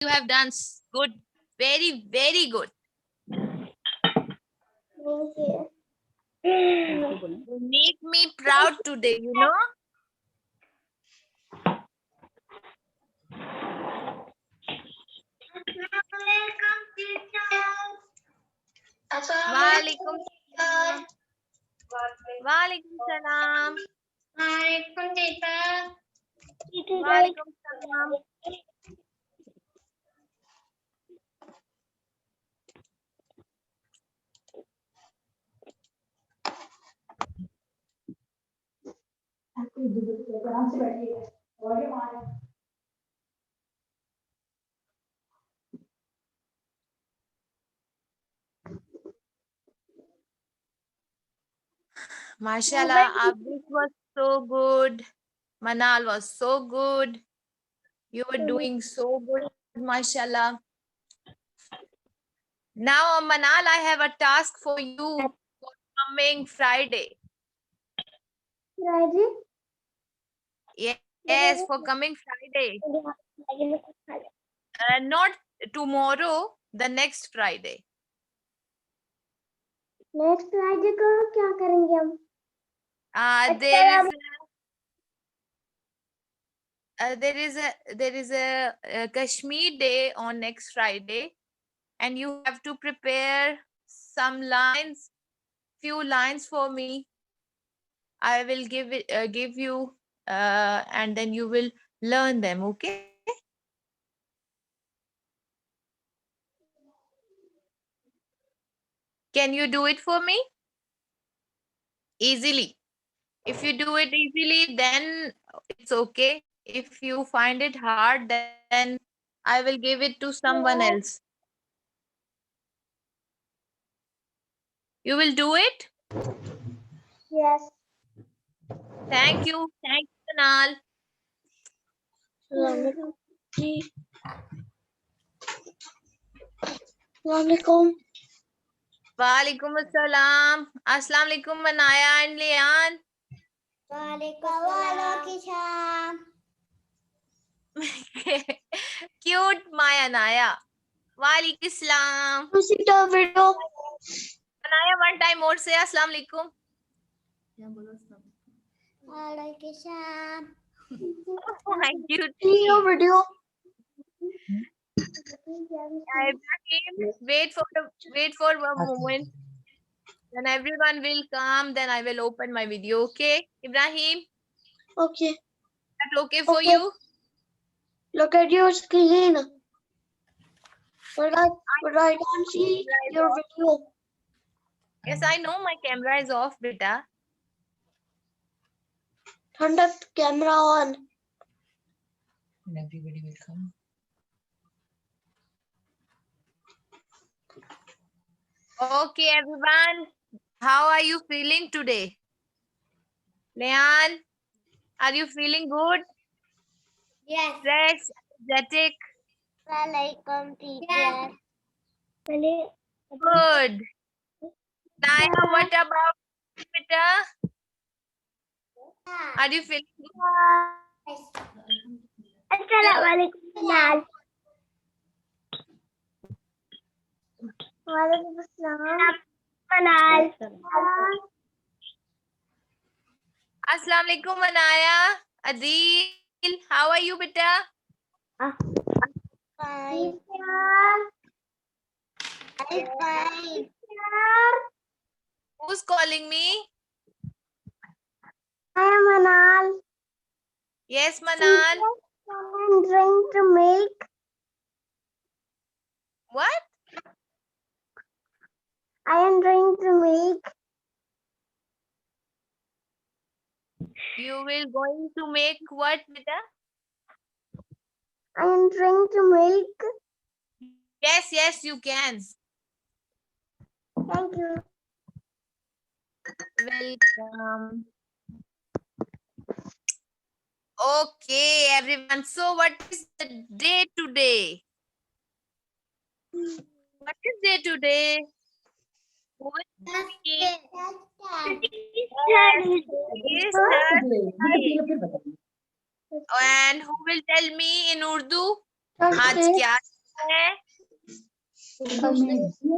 You have done good. Very, very good. You make me proud today, you know. Walaikum salam. Walaikum salam. Walaikum salam. Mashallah, Abdul was so good. Manal was so good. You were doing so good, mashallah. Now, Manal, I have a task for you for coming Friday. Friday? Yes, for coming Friday. Not tomorrow, the next Friday. Next Friday को क्या करेंगे हम? There is a Kashmir day on next Friday, and you have to prepare some lines, few lines for me. I will give you, and then you will learn them. Okay. Can you do it for me? Easily. If you do it easily, then it's okay. If you find it hard, then I will give it to someone else. You will do it? Yes. Thank you. Thank you, Kunal. Assalamualaikum. Walaikum assalam. Assalamu alaikum, Manaya and Lian. Waalaikumsalam. Cute, Maya Naya. Walaikum assalam. video. Manaya, one time more say assalamu alaikum. Waalaikumsalam. Oh, my cute. Video. Ibrahim, wait for a moment. When everyone will come, then I will open my video. Okay, Ibrahim? Okay. That okay for Okay. you? Look at your screen. But I don't see your video. Yes, I know my camera is off, beta. Turn the camera on. And everybody will come. Okay, everyone. How are you feeling today? Leon, are you feeling good? Yes. Fresh, energetic? Walaikum teacher. Yes. Good. Naya, what about you, beta? Are you feeling good? Assalamualaikum. Waalaikumsalam. Manal. Assalamu alaikum, Manaya. Adil, how are you, beta? Fine. I'm fine. Who's calling me? I am Manal. Yes, Manal. I'm trying to make. What? I am trying to make. You will going to make what, beta? I am trying to make. Yes, yes, you can. Thank you. Welcome. Okay, everyone. So, what is the day today? What is day today? It is Thursday. And who will tell me in Urdu? आज Thursday. क्या है?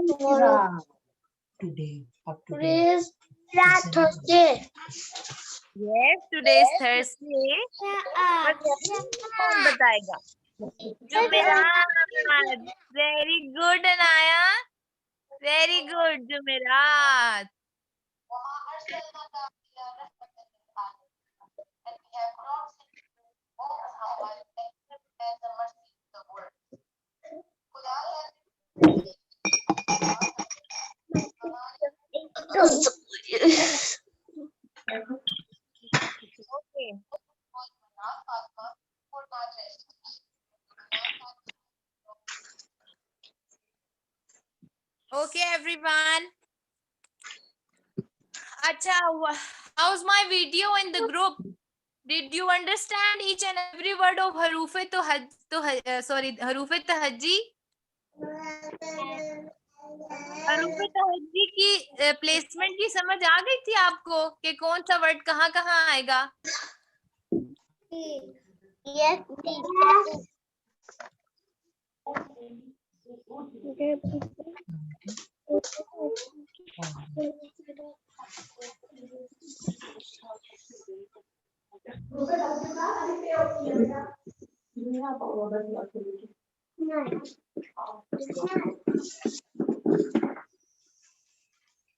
Tomorrow. Today. Up to Today date. is Thursday. Yes, today is Thursday. पर कौन बताएगा? जुमेरात. Very good, Anaya. Very good, जुमेरात. Okay. Okay, everyone. Acha, how's my video in the group? Did you understand each and every word of Harufe Harufe Tahajji? Harufe Tahajji की placement की समझ आ गई थी आपको कि कौन सा वर्ड कहाँ कहाँ आएगा? Yes.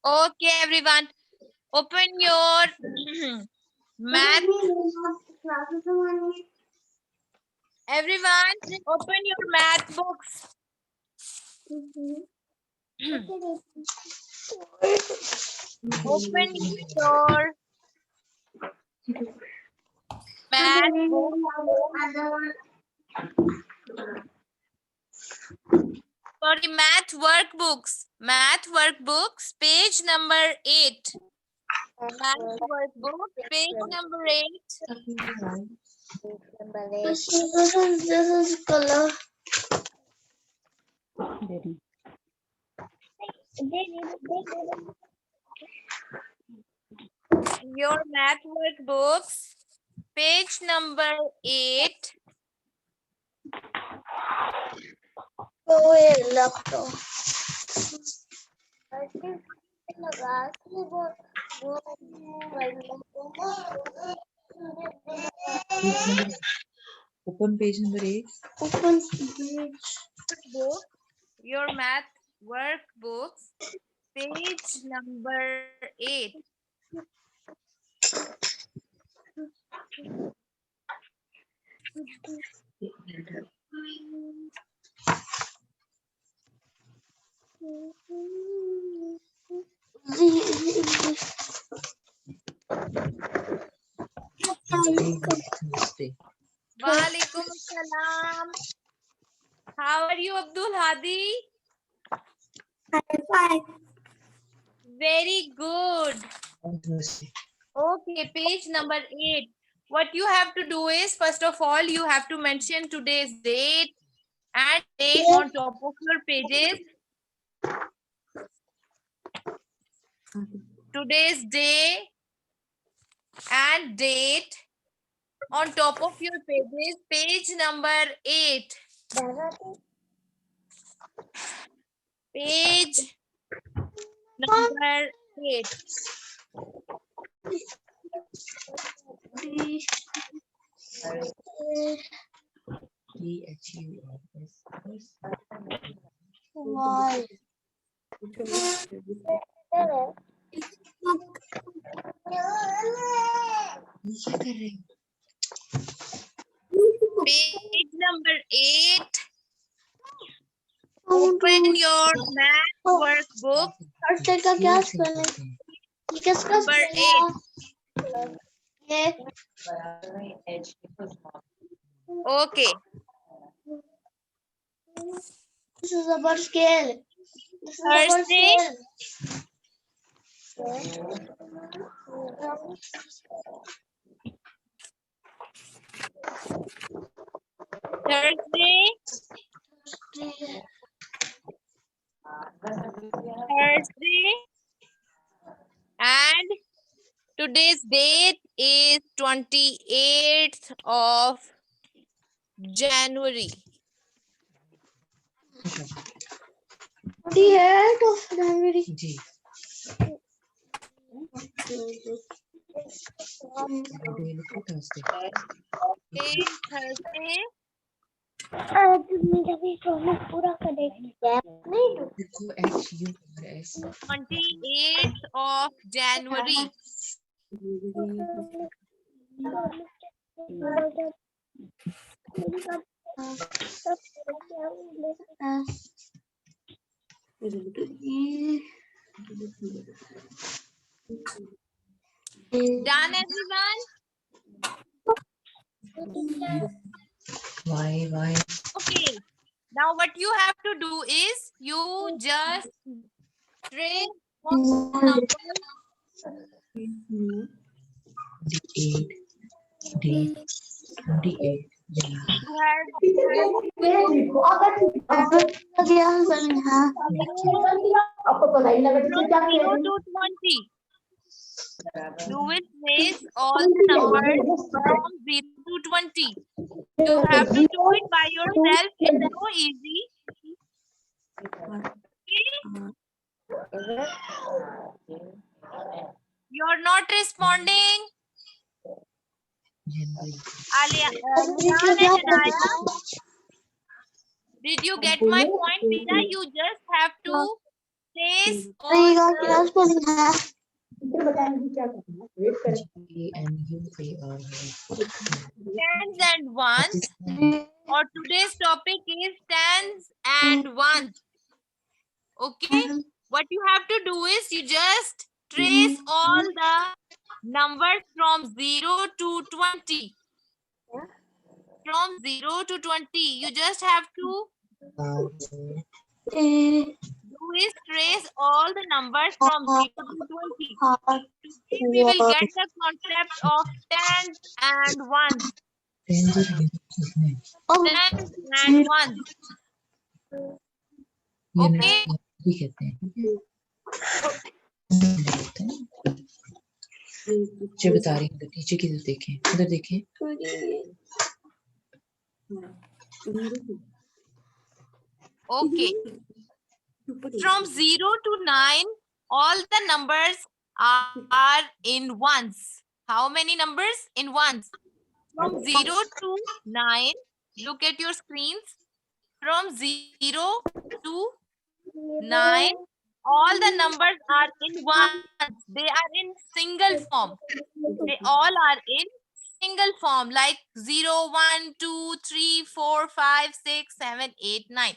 Okay, everyone, open your math. Everyone, open your math books. Open your math book. Sorry, math workbooks. Math workbooks, page number 8. Math workbook, page number 8. This is color. Your math workbooks, page number 8. Oh, ये laptop. Open page number 8. Open page. Book, your math workbooks, page number 8. Namaste. Walaikum Assalam. How are you, Abdul Hadi? Fine. Very good. Namaste. Okay, page number 8. What you have to do is, first of all, you have to mention today's date and day on top of your pages. Today's day and date on top of your pages. Page number 8. Page number 8. THURS. Why? ये क्या कर रहे हैं? Page number 8. Open your math workbook. Thursday का क्या spell है? ये किसका Number स्पेल है? ये Okay. This is about scale. This is about Thursday. scale. Thursday. Thursday. And today's date is 28th of January. 28 of January. जी Friday लिखो Thursday Thursday. आज मेरा भी प्रॉमिस पूरा करेगा नहीं लिखो HURS 28th of January. Done, everyone? why Okay. Now what you have to do is you just trace all the numbers. 28 day 28 You have from 0 to 20. You will trace all the numbers from 0 to 20. You have to do it by yourself. It's so easy. Okay? You're not responding. January Nihan and Anaya, did you get my point? Beta, you just have to trace all the tens and ones. Or today's topic is tens and ones. Okay? What you have to do is you just trace all the numbers from 0 to 20. From 0 to 20, you just have to do is trace all the numbers from 0 to 20. We will get the concept of tens and ones. Tens and ones. Okay? भी कहते हैं जो बता रही हूँ नीचे की तरफ देखें उधर देखें Okay. From 0 to 9, all the numbers are in ones. How many numbers? In ones. From 0 to 9, look at your screens. From 0 to 9, all the numbers are in ones. They are in single form. They all are in single form like 0, 1, 2, 3, 4, 5, 6, 7, 8, 9.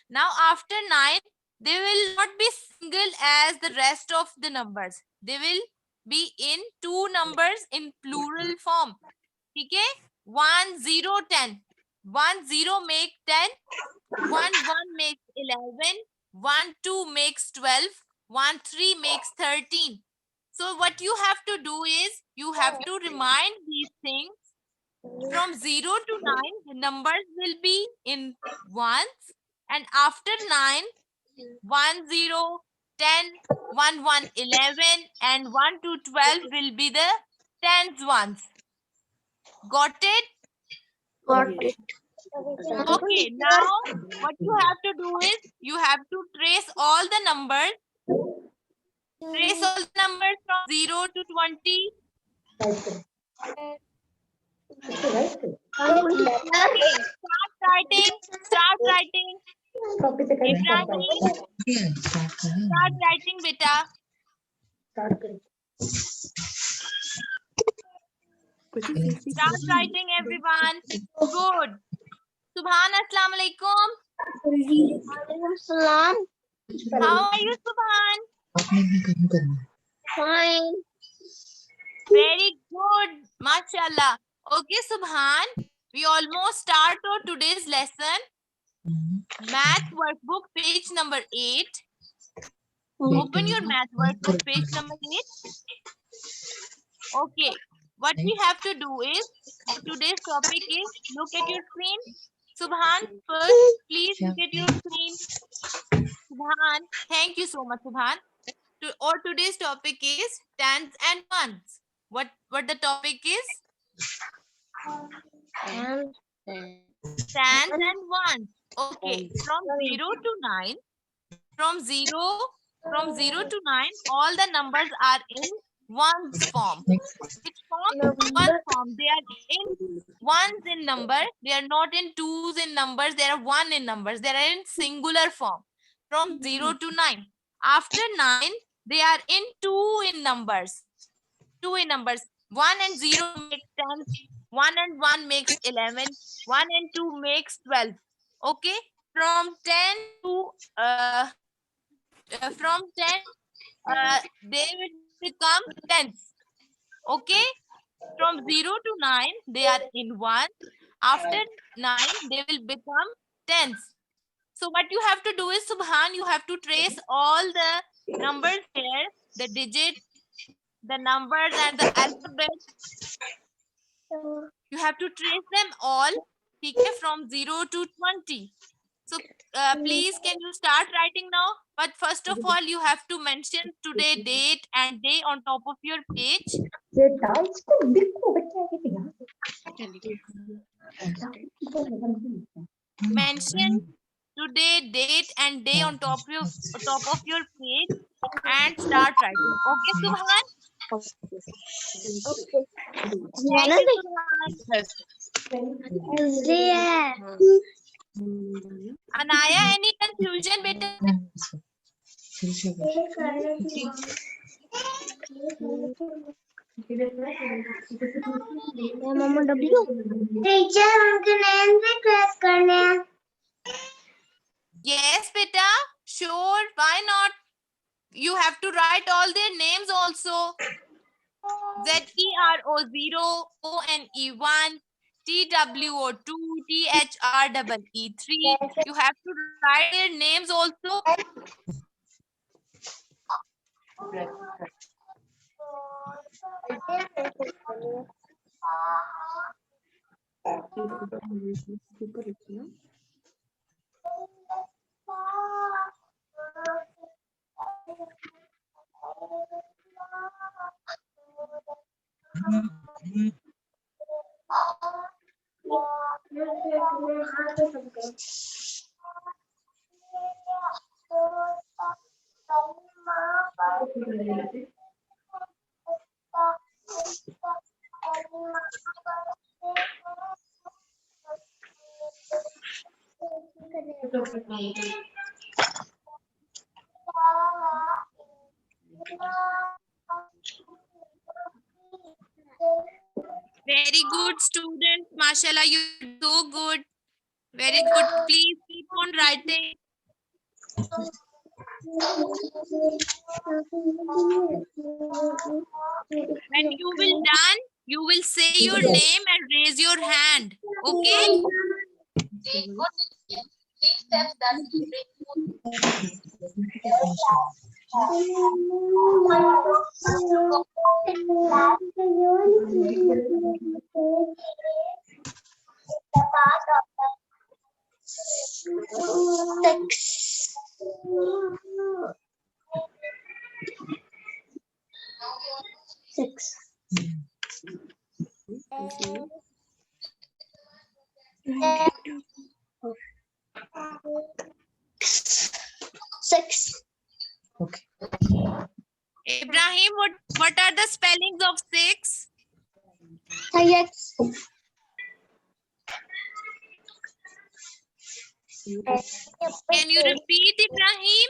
Now after 9, they will not be single as the rest of the numbers. They will be in two numbers in plural form. Okay? 1, 0, 10. 1, 0 make 10. 1, 1 makes 11. 1, 2 makes 12. 1, 3 makes 13. So what you have to do is you have to remind these things. From 0 to 9, the numbers will be in ones. And after 9, 1, 0, 10, 1, 1, 11, and 1 to 12 will be the tens ones. Got it? Okay, now what you have to do is you have to trace all the numbers. Trace all the numbers from 0 to 20. Okay, start writing. Start writing. Ibrahim, start writing, beta. Start writing, everyone. Good. Subhan, Assalamu alaikum. How are you, Subhan? Fine. Very good. Mashallah. Okay, Subhan. We almost start our today's lesson. Math workbook, page number 8. Open your math workbook, page number 8. Okay. What we have to do is, today's topic is, look at your screen. Subhan, first, please look at your screen. Subhan, thank you so much, Subhan. Or today's topic is tens and ones. What the topic is? tens and ones. Okay, from 0 to 9, from 0 to 9, all the numbers are in ones form. Next. Which form? One form. They are in ones in number. They are not in twos in numbers. They are one in numbers. They are in singular form. From 0 to 9. After 9, they are in two in numbers. Two in numbers. 1 and 0 make 10. 1 and 1 makes 11. 1 and 2 makes 12. Okay. From 10 to from 10 they will become tens. Okay. From 0 to 9 they are in 1. After 9 they will become tens. So what you have to do is, Subhan, you have to trace all the numbers here, the digit, the numbers and the alphabet. You have to trace them all, okay, from 0 to 20. So please, can you start writing now? But first of all, you have to mention today date and day on top of your page. Mention today date and day on top of your page and start writing. Okay, Subhan? Thank you, Subhan. Anaya, any confusion, beta? Mamma W teacher उनके name भी trace करने हैं Yes, beta. Sure. Why not? You have to write all their names also. ZERO0, ONE1, TWO2, THREE3. You have to write their names also. Very good, student. Mashallah, you're so good. Very good. Please keep on writing. When you will done, you will say your name and raise your hand. Okay? Six. Six. Okay. Ibrahim, what are the spellings of 6? Yes. Can you repeat, Ibrahim?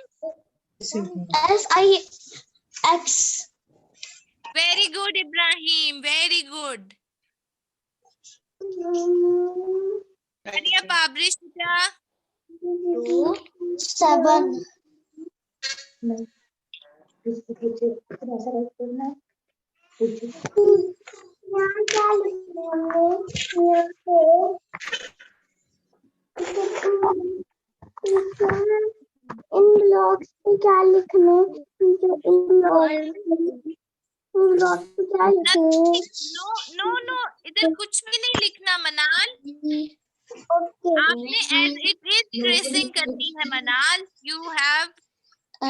SIX. Very good, Ibrahim. Very good. Ania Pabrish, 7. In blocks पे क्या लिखने जो इन blocks पे क्या लिखने No. इधर कुछ भी नहीं लिखना, मनाल. आपने as it is tracing करनी है, मनाल. You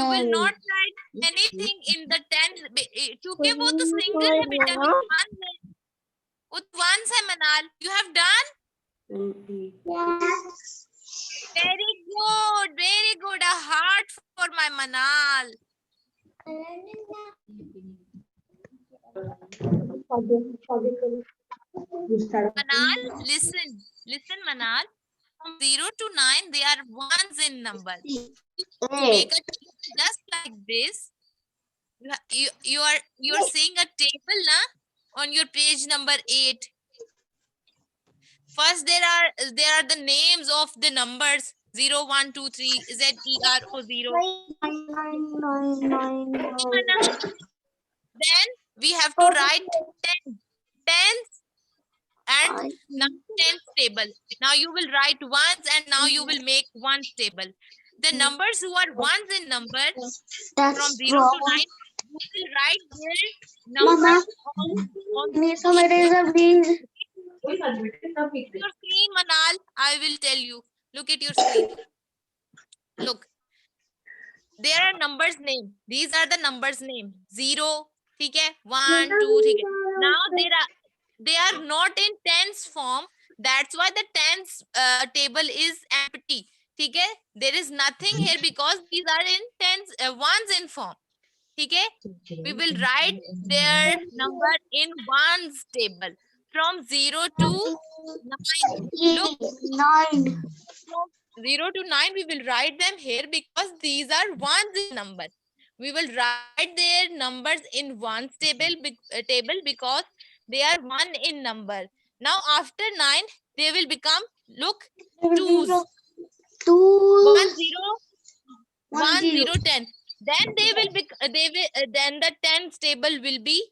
will not write anything in the 10 क्योंकि वो तो single है बेटा, वो ones है. वो ones है, मनाल. You have done? Yes. Very good, very good. A heart for my Manal. Manal, listen. Listen, Manal. From 0 to 9, they are ones in number. To make a table just like this, you're seeing a table na, on your page number 8. First, there are the names of the numbers 0, 1, 2, 3, ZERO 0. Then we have to write 10. Tens and now tens table. Now you will write ones and now you will make ones table. The numbers who are ones in number from 0 to 9, you will write their numbers on Need some eraser, please. your screen, Manal. I will tell you. Look at your screen. Look. There are numbers name. These are the numbers name. 0, okay? 1, 2, okay. Now they are not in tens form. That's why the tens table is empty. Okay? There is nothing here because these are in tens ones in form. Okay? We will write their number in ones table from 0 to 9. Look, 9. from 0 to 9, we will write them here because these are ones in number. We will write their numbers in ones table because they are one in number. Now after 9, they will become, look, twos. 2. 1, 0, 1, 0, 10. Then then the tens table will be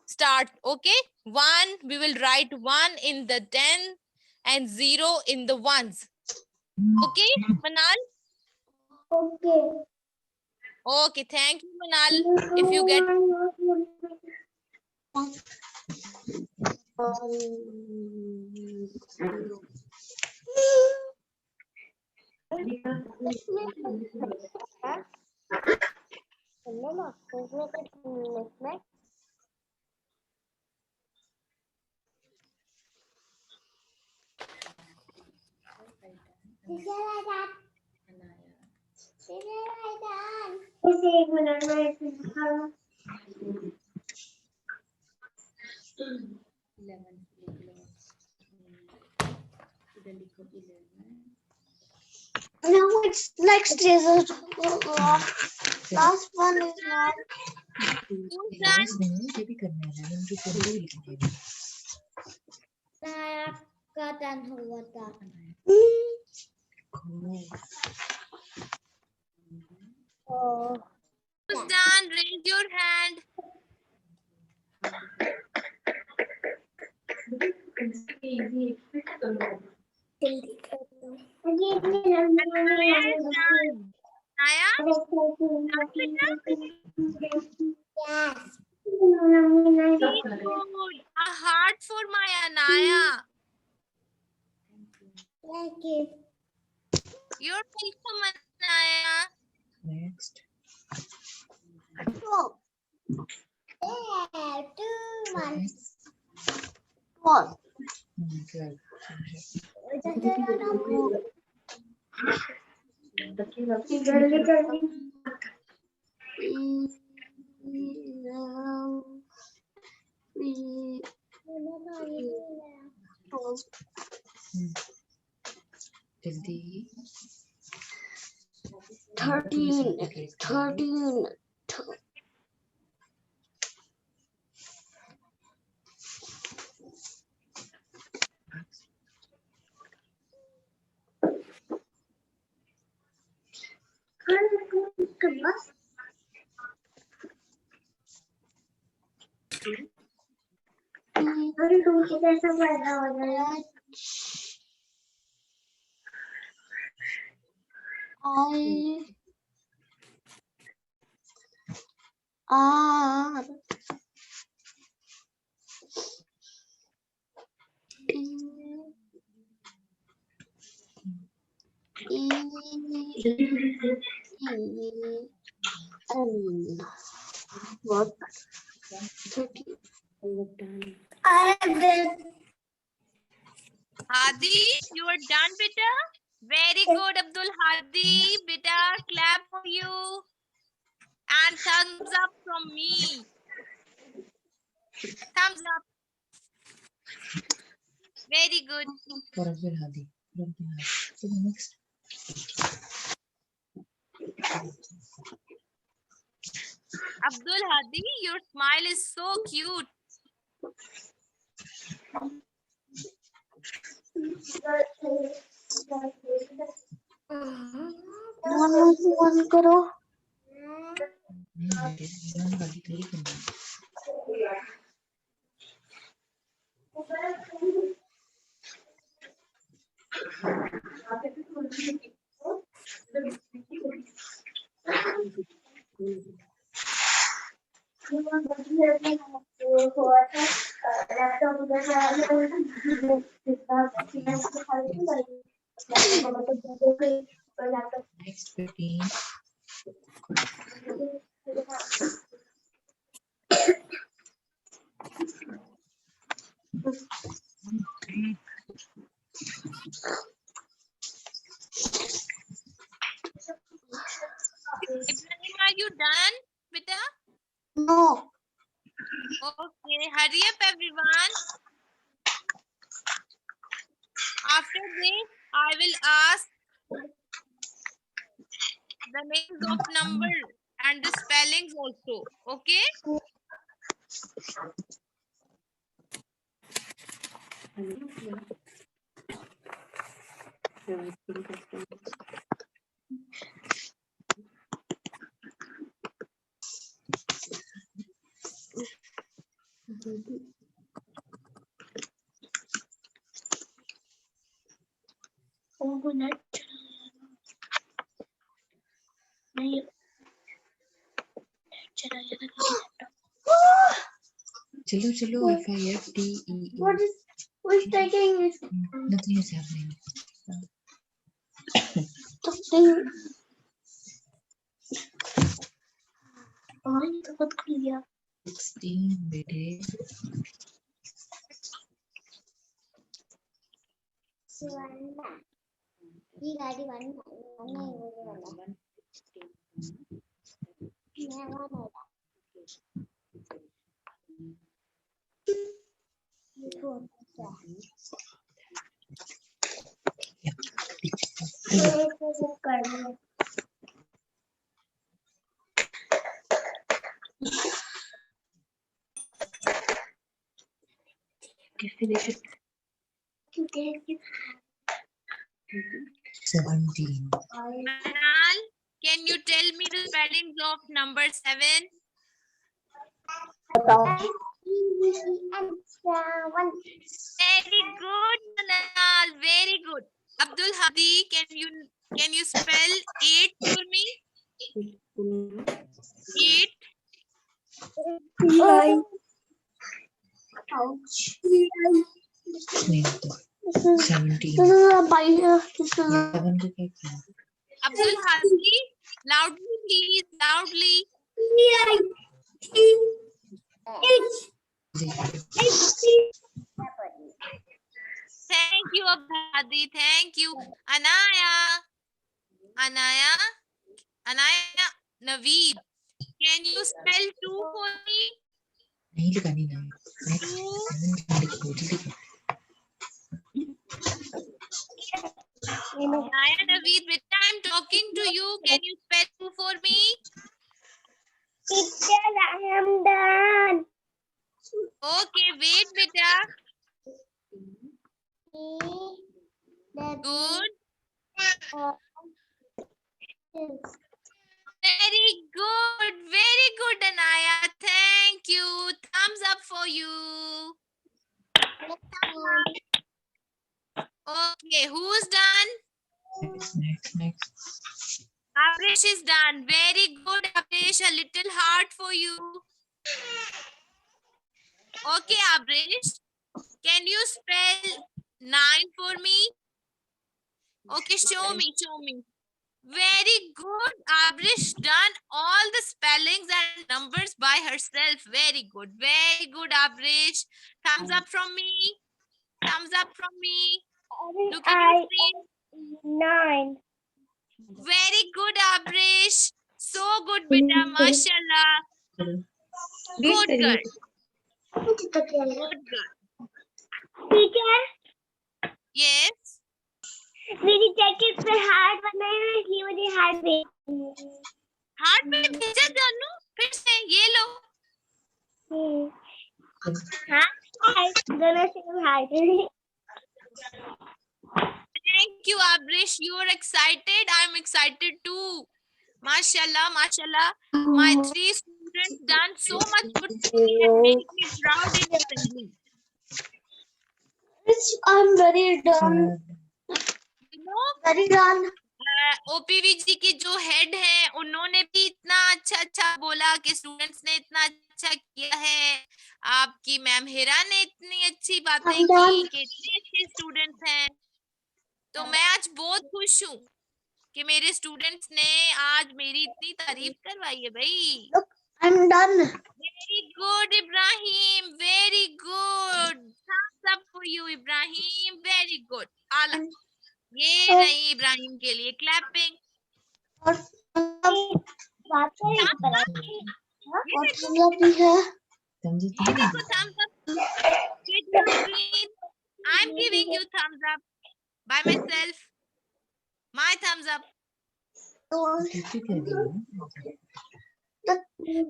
start. Okay, 1, we will write 1 in the 10 and 0 in the ones. Okay, Manal? Okay. Okay, thank you, Manal. If you get एक minute में now it's next is last one is not Yes, नहीं ये भी करना है ना उनकी photo भी लिखनी है का टर्न हुआ था who's done, raise your hand. Naya, good. A heart for my Anaya. Thank you. You're welcome, Anaya. next 4. 2, 1. 12. 12 जल्दी 13. अरे दूसरी कैसा पैदा हो जाएगा what 30 I have Hadi, you are done, beta. Very good, Abdul Hadi. Beta, clap for you. And thumbs up from me. Thumbs up. Very good. For Abdul Hadi. For Abdul Hadi. So the next. Abdul Hadi, your smile is so cute. Phone करो नहीं बेटे इमरान वाली थोड़ी करनी है। Next 15. Ibrahim, are you done, beta? No. Okay, hurry up, everyone. After this, I will ask the names of number and the spellings also. Okay? चलो चलो FIFTEE. What is who's taking it? Nothing is happening. Something. Oh, ये तो बहुत clear. 16 बेटे. ये गाड़ी one नहीं मुझे वाला मैं वाला ये तो ये तो कर लो Finish it. क्योंकि 17. Manal, can you tell me the spellings of number 7? Very good, Manal. Very good. Abdul Hadi, can you spell 8 for me? 8. नहीं तो 17. 11 को क्या किया? Abdul Hadi, loudly please, loudly. Thank you, Abdul Hadi. Thank you. Anaya, Naveed, can you spell 2 for me? नहीं लगानी ना. Next 7 लिखो जल्दी. Anaya, Naveed, with I'm talking to you, can you spell 2 for me? Teacher, I am done. Okay, wait, beta. Good. Very good, Anaya. Thank you. Thumbs up for you. Okay, who's done? Next. Abrish is done. Very good, Abrish. A little heart for you. Okay, Abrish. Can you spell 9 for me? Okay, show me. Very good. Abrish done all the spellings and numbers by herself. Very good, Abrish. Thumbs up from me. Look at your screen. 9. Very good, Abrish. So good, beta. Mashallah. Good girl. Good girl. Teacher Yes. मेरी jacket पे heart बनाए हुए इसलिए मुझे heart दे heart में भेजा जानू फिर से ये लो. हार्ट दोनों से heart Thank you, Abrish. You're excited. I'm excited too. Mashallah, mashallah. My 3 students done so much good for me and make me proud in assembly. I'm very done. You know, Very done. OPV जी की जो head है उन्होंने भी इतना अच्छा बोला कि students ने इतना अच्छा किया है. आपकी मैम हिरा ने इतनी अच्छी बातें I'm की done. कि इतने अच्छे स्टूडेंट्स हैं. तो मैं आज बहुत खुश हूँ कि मेरे स्टूडेंट्स ने आज मेरी इतनी तारीफ करवाई है भाई. I'm done. Very good, Ibrahim. Very good. Thumbs up for you, Ibrahim. Very good. आला. ये नहीं इब्राहिम के लिए क्लैपिंग. और बात भी है. ये देखो thumbs up. Get your screen. I'm giving you thumbs up by myself. My thumbs up.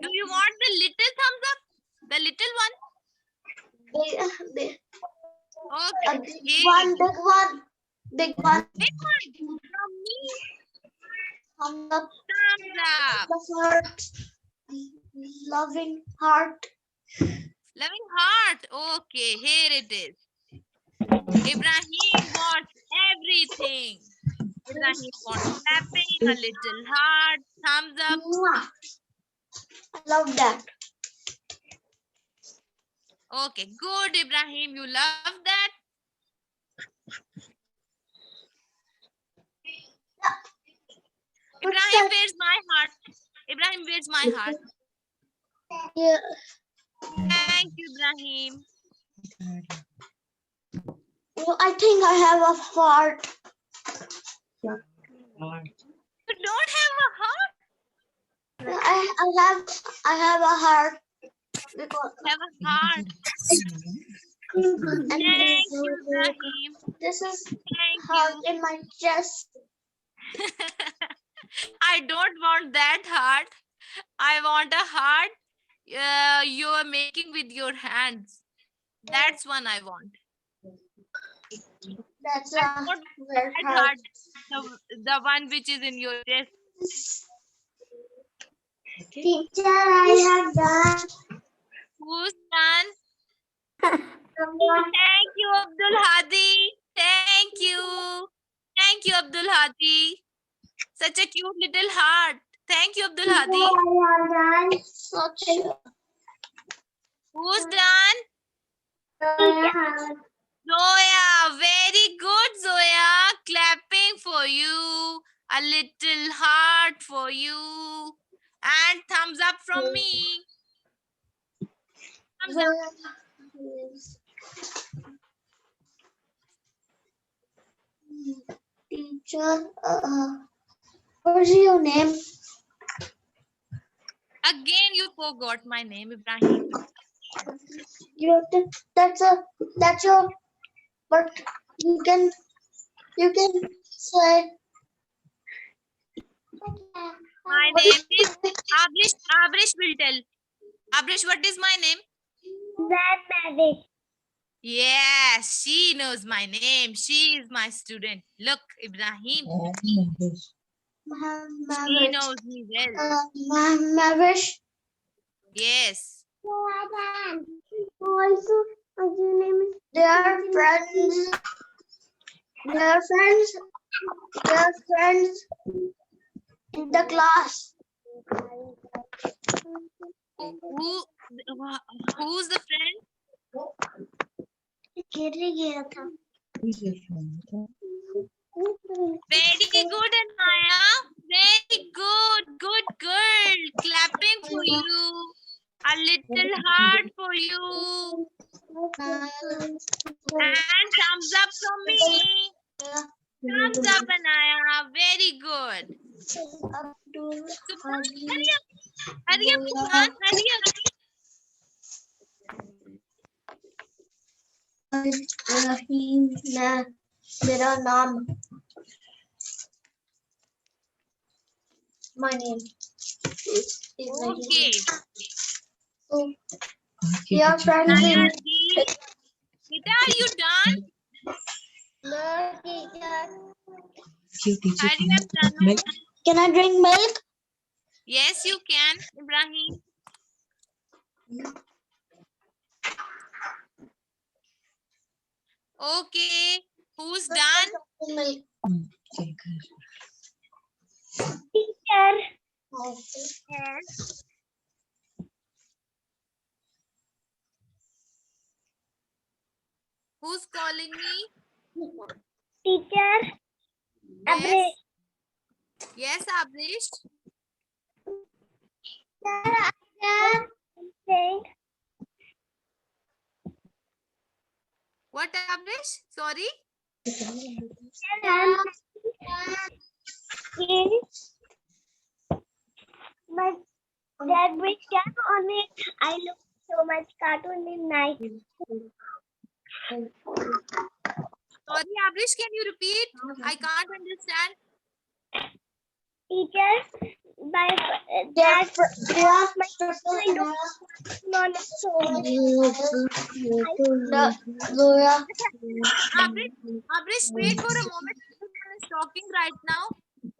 Do you want the little thumbs up? The little one? Okay. Big one. Big one from me. Thumbs up. Thumbs up. The heart. Loving heart. Loving heart. Okay, here it is. Ibrahim wants everything. Ibrahim wants clapping, a little heart, thumbs up. I love that. Okay, good, Ibrahim. You love that. Ibrahim, where's my heart? Ibrahim, where's my heart? Yeah. Thank you, Ibrahim. I think I have a heart. You don't have a heart? I have a heart. Because You have a heart. and Thank you, Ibrahim. this is Thank heart you. in my chest. I don't want that heart. I want a heart you are making with your hands. That's one I want. That's I a don't red that heart. heart, the one which is in your chest. Teacher, I have done. Who's done? Thank you, Abdul Hadi. Thank you. Thank you, Abdul Hadi. Such a cute little heart. Thank you, Abdul Hadi. I have done such a Who's done? Zoya. Very good, Zoya. Clapping for you. A little heart for you. And thumbs up from me. Thumbs up. Teacher, what's your name? Again, you forgot my name, Ibrahim. That's your, but you can say. My name is Abrish. Abrish will tell. Abrish, what is my name? Grandmother. Yes, she knows my name. She is my student. Look, Ibrahim. She knows me well. Mavish. Yes. Also, your name is. They are friends. They are friends. They are friends in the class. Who's the friend? Who's your friend? Very good, Anaya. Very good. Good girl. Clapping for you. A little heart for you. And thumbs up from me. Thumbs up, Anaya. Very good. Subhan, hurry up. Hurry up, Subhan. Hurry up. रहीम मेरा नाम my name is Okay. Dear friends, Anaya ji. Gita, are you done? no teacher. You teacher Hurry up, Tanu. milk. Can I drink milk? Yes, you can, Ibrahim. Okay. Who's done? Milk. Okay. Teacher. Yes. Who's calling me? Teacher. Yes. Yes, Abrish. What, Abrish? Sorry. But that we can on it. I look so much cartoon in night. Sorry, Abrish, can you repeat? I can't understand. Teacher, by that my Abrish, wait for a moment. Someone is talking right now.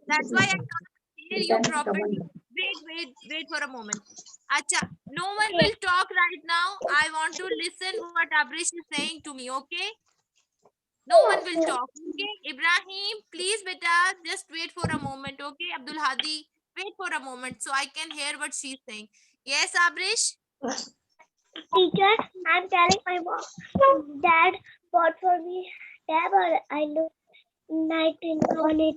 That's why I can't hear you properly. Wait for a moment. Acha, no one will talk right now. I want to listen what Abrish is saying to me, okay? No one will talk, okay? Ibrahim, please beta, just wait for a moment, okay? Abdul Hadi, wait for a moment so I can hear what she's saying. Yes, Abrish? Teacher, I'm telling my mom. Dad bought for me tab or I look night on it.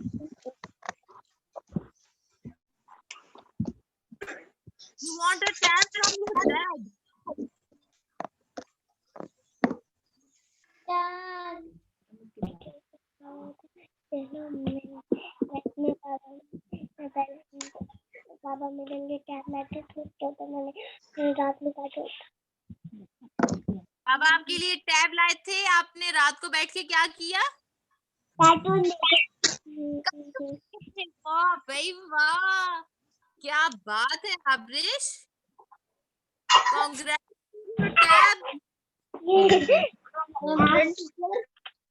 You want a tab from your dad? Dad. पापा मिलेंगे क्या matter तो मैंने रात में काटो पापा आपके लिए टैब लाए थे, आपने रात को बैठ के क्या किया? कार्टून वाह भाई वाह, क्या बात है Abrish, congratulation tab.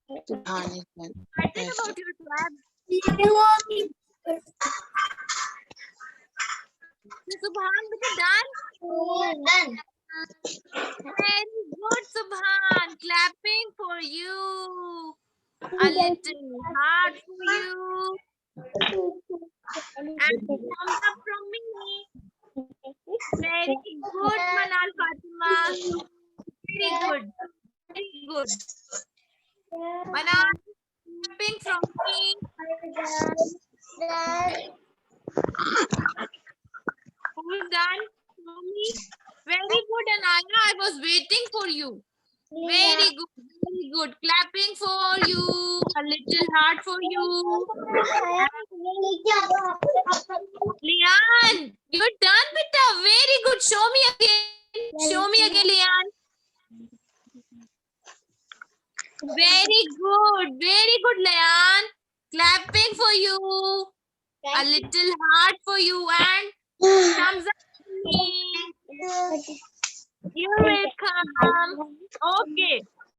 Excited about your tab. Subhan, beta done? Very good, Subhan. Clapping for you. A little heart for you. And thumbs up from me. Very good, Manal Fatima. Very good. Very good. Manal, clapping from me. Who's done? Mommy. Very good, Anaya. I was waiting for you. Very good. Very good. Clapping for you. A little heart for you. Lian, you're done, beta. Very good. Show me again. Show me again, Lian. Very good. Very good, Lian. Clapping for you. A little heart for you and thumbs up for me. You're welcome. Okay.